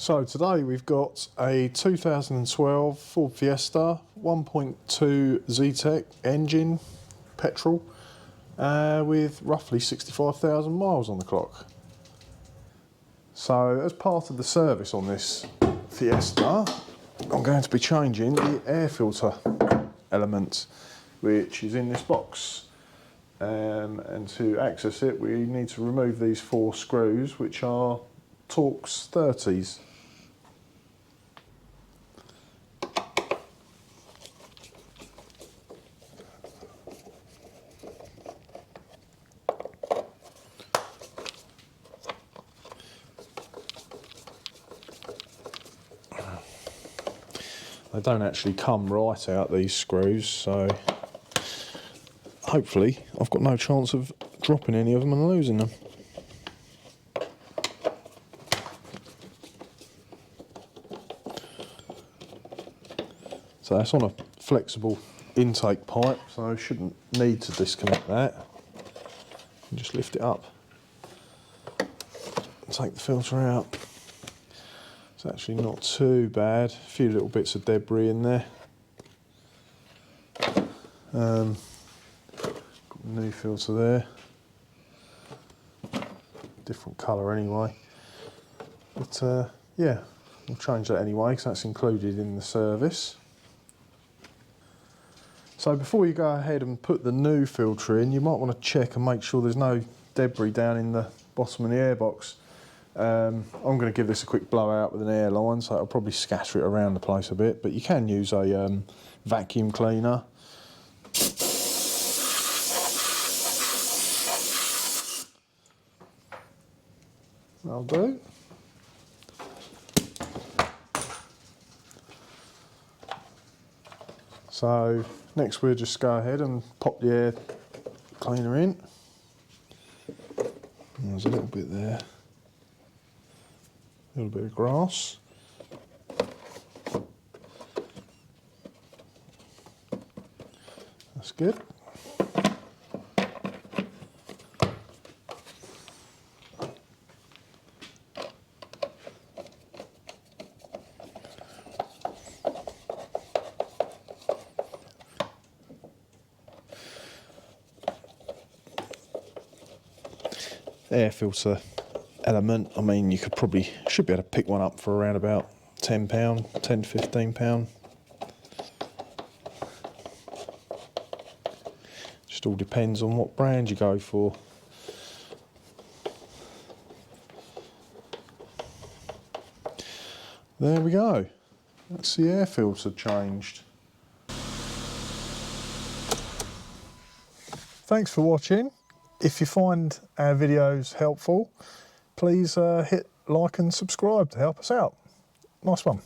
So today we've got a 2012 Ford Fiesta 1.2 Zetec engine, petrol, with roughly 65,000 miles on the clock. So as part of the service on this Fiesta, I'm going to be changing the air filter element, which is in this box. And to access it, we need to remove these 4 screws, which are Torx 30s. They don't actually come right out, these screws, so hopefully I've got no chance of dropping any of them and losing them. So that's on a flexible intake pipe, so I shouldn't need to disconnect that. And just lift it up and take the filter out. It's actually not too bad. A few little bits of debris in there. Got a new filter there. Different colour anyway. But yeah, we'll change that anyway because that's included in the service. So before you go ahead and put the new filter in, you might want to check and make sure there's no debris down in the bottom of the airbox. I'm going to give this a quick blowout with an air line, so it'll probably scatter it around the place a bit, but you can use a vacuum cleaner. That'll do. So next we'll just go ahead and pop the air cleaner in. There's a little bit there. A little bit of grass. That's good. Air filter element, I mean, you should be able to pick one up for around about £10, £10 to £15. Just all depends on what brand you go for. There we go. That's the air filter changed. Thanks for watching. If you find our videos helpful, please hit like and subscribe to help us out. Nice one.